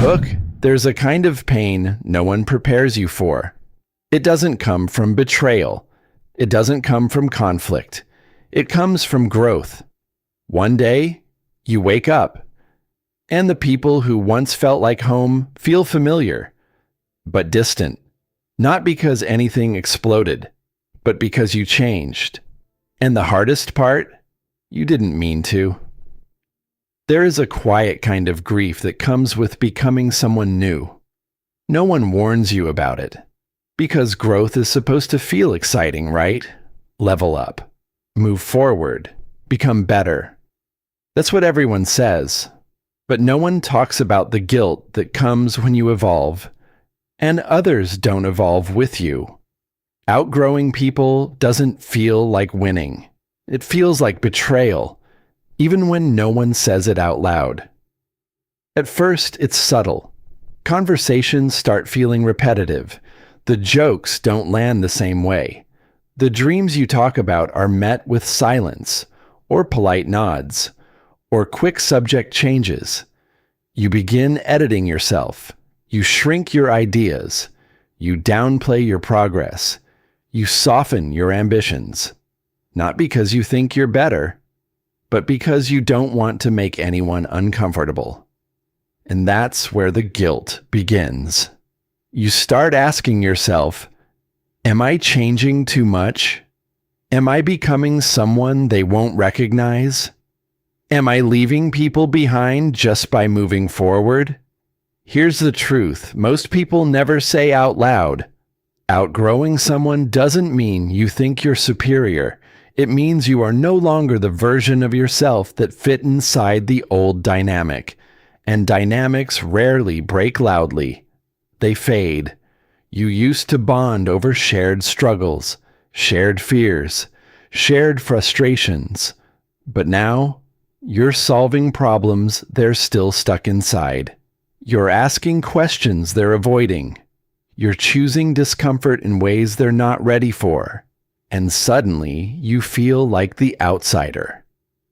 hook, there's a kind of pain no one prepares you for. It doesn't come from betrayal. It doesn't come from conflict. It comes from growth. One day, you wake up, and the people who once felt like home feel familiar, but distant. Not because anything exploded, but because you changed. And the hardest part? You didn't mean to. There is a quiet kind of grief that comes with becoming someone new. No one warns you about it. Because growth is supposed to feel exciting, right? Level up, move forward, become better. That's what everyone says. But no one talks about the guilt that comes when you evolve, and others don't evolve with you. Outgrowing people doesn't feel like winning. It feels like betrayal, even when no one says it out loud. At first, it's subtle. Conversations start feeling repetitive. The jokes don't land the same way. The dreams you talk about are met with silence, or polite nods, or quick subject changes. You begin editing yourself. You shrink your ideas. You downplay your progress. You soften your ambitions. Not because you think you're better, but because you don't want to make anyone uncomfortable. And that's where the guilt begins. You start asking yourself, am I changing too much? Am I becoming someone they won't recognize? Am I leaving people behind just by moving forward? Here's the truth most people never say out loud. Outgrowing someone doesn't mean you think you're superior. It means you are no longer the version of yourself that fit inside the old dynamic. And dynamics rarely break loudly. They fade. You used to bond over shared struggles, shared fears, shared frustrations. But now, you're solving problems they're still stuck inside. You're asking questions they're avoiding. You're choosing discomfort in ways they're not ready for. And suddenly, you feel like the outsider,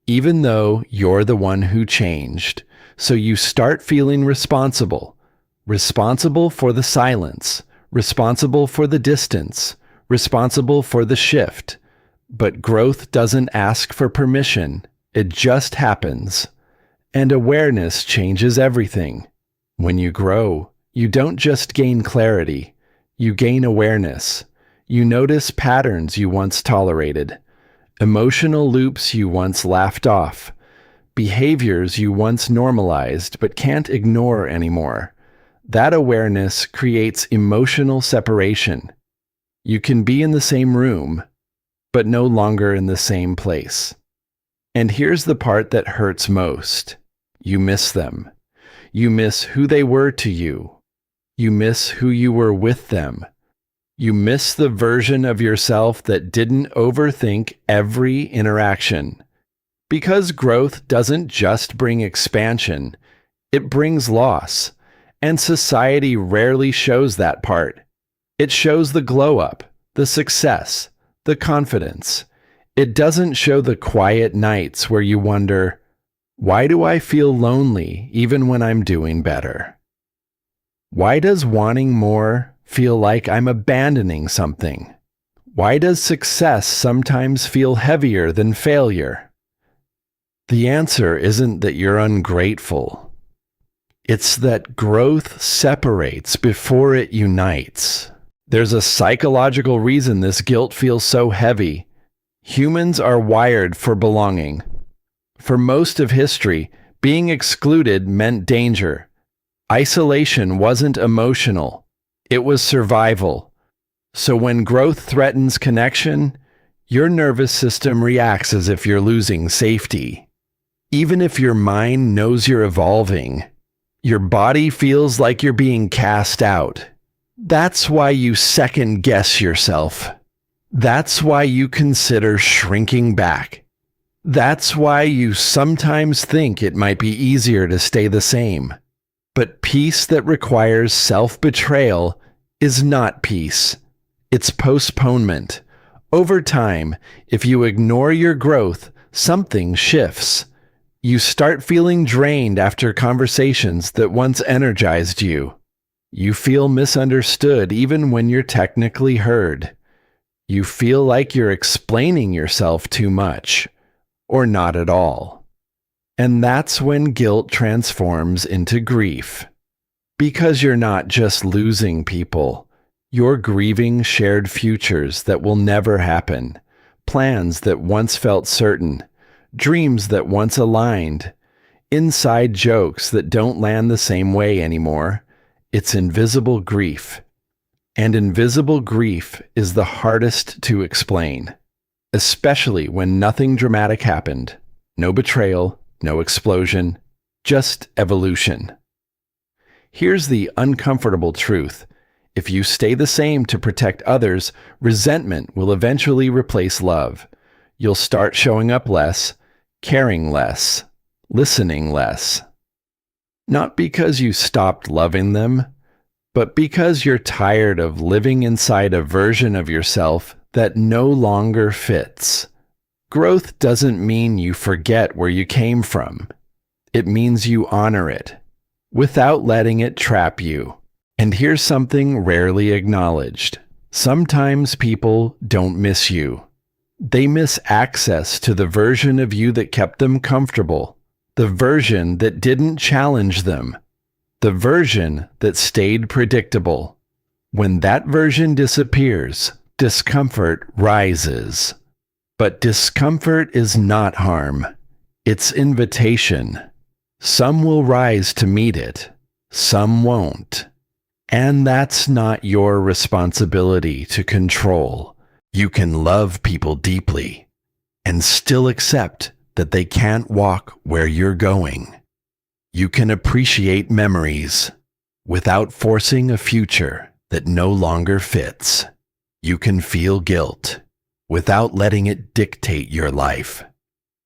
even though you're the one who changed. So you start feeling responsible. Responsible for the silence, responsible for the distance, responsible for the shift. But growth doesn't ask for permission. It just happens. And awareness changes everything. When you grow, you don't just gain clarity. You gain awareness. You notice patterns you once tolerated, emotional loops you once laughed off, behaviors you once normalized but can't ignore anymore. That awareness creates emotional separation. You can be in the same room, but no longer in the same place. And here's the part that hurts most. You miss them. You miss who they were to you. You miss who you were with them. You miss the version of yourself that didn't overthink every interaction. Because growth doesn't just bring expansion, it brings loss. And society rarely shows that part. It shows the glow up, the success, the confidence. It doesn't show the quiet nights where you wonder, why do I feel lonely even when I'm doing better? Why does wanting more feel like I'm abandoning something? Why does success sometimes feel heavier than failure? The answer isn't that you're ungrateful. It's that growth separates before it unites. There's a psychological reason this guilt feels so heavy. Humans are wired for belonging. For most of history, being excluded meant danger. Isolation wasn't emotional. It was survival. So when growth threatens connection, your nervous system reacts as if you're losing safety. Even if your mind knows you're evolving, your body feels like you're being cast out. That's why you second-guess yourself. That's why you consider shrinking back. That's why you sometimes think it might be easier to stay the same. But peace that requires self-betrayal is not peace. It's postponement. Over time, if you ignore your growth, something shifts. You start feeling drained after conversations that once energized you. You feel misunderstood even when you're technically heard. You feel like you're explaining yourself too much, or not at all. And that's when guilt transforms into grief. Because you're not just losing people, you're grieving shared futures that will never happen, plans that once felt certain, dreams that once aligned, inside jokes that don't land the same way anymore. It's invisible grief. And invisible grief is the hardest to explain, especially when nothing dramatic happened. No betrayal, no explosion, just evolution. Here's the uncomfortable truth. If you stay the same to protect others, resentment will eventually replace love. You'll start showing up less, caring less, listening less. Not because you stopped loving them, but because you're tired of living inside a version of yourself that no longer fits. Growth doesn't mean you forget where you came from. It means you honor it, without letting it trap you. And here's something rarely acknowledged. Sometimes people don't miss you. They miss access to the version of you that kept them comfortable, the version that didn't challenge them, the version that stayed predictable. When that version disappears, discomfort rises. But discomfort is not harm. It's invitation. Some will rise to meet it. Some won't. And that's not your responsibility to control. You can love people deeply and still accept that they can't walk where you're going. You can appreciate memories without forcing a future that no longer fits. You can feel guilt without letting it dictate your life.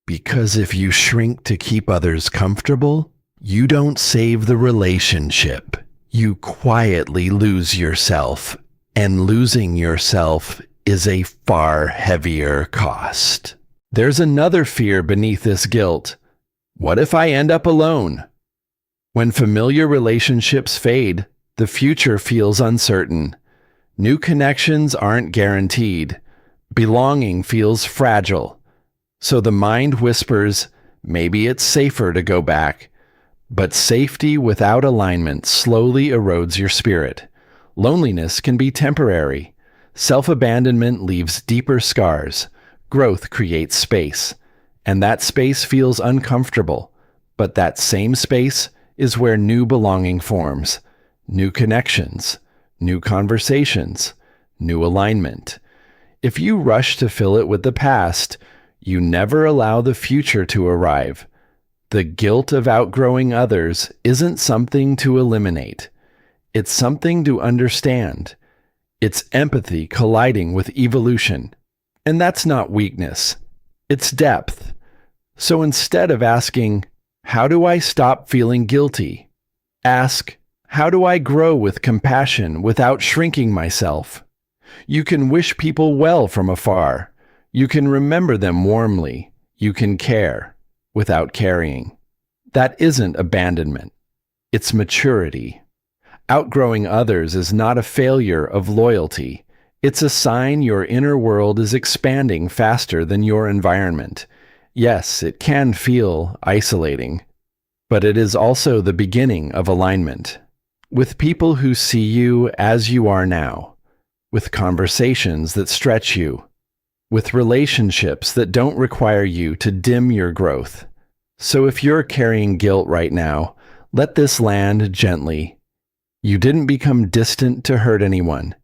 Because if you shrink to keep others comfortable, you don't save the relationship. You quietly lose yourself, and losing yourself is a far heavier cost. There's another fear beneath this guilt. What if I end up alone? When familiar relationships fade, the future feels uncertain. New connections aren't guaranteed. Belonging feels fragile. So the mind whispers, maybe it's safer to go back. But safety without alignment slowly erodes your spirit. Loneliness can be temporary. Self-abandonment leaves deeper scars. Growth creates space. And that space feels uncomfortable. But that same space is where new belonging forms. New connections. New conversations. New alignment. If you rush to fill it with the past, you never allow the future to arrive. The guilt of outgrowing others isn't something to eliminate. It's something to understand. It's empathy colliding with evolution. And that's not weakness. It's depth. So instead of asking, how do I stop feeling guilty? Ask, how do I grow with compassion without shrinking myself? You can wish people well from afar. You can remember them warmly. You can care without carrying. That isn't abandonment. It's maturity. Outgrowing others is not a failure of loyalty. It's a sign your inner world is expanding faster than your environment. Yes, it can feel isolating, but it is also the beginning of alignment. With people who see you as you are now, with conversations that stretch you, with relationships that don't require you to dim your growth. So if you're carrying guilt right now, let this land gently. You didn't become distant to hurt anyone.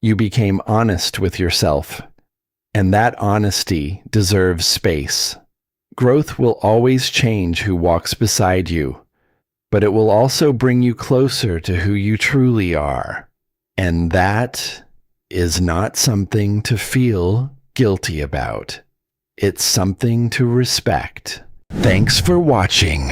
You became honest with yourself. And that honesty deserves space. Growth will always change who walks beside you, but it will also bring you closer to who you truly are. And that is not something to feel guilty about. It's something to respect. Thanks for watching.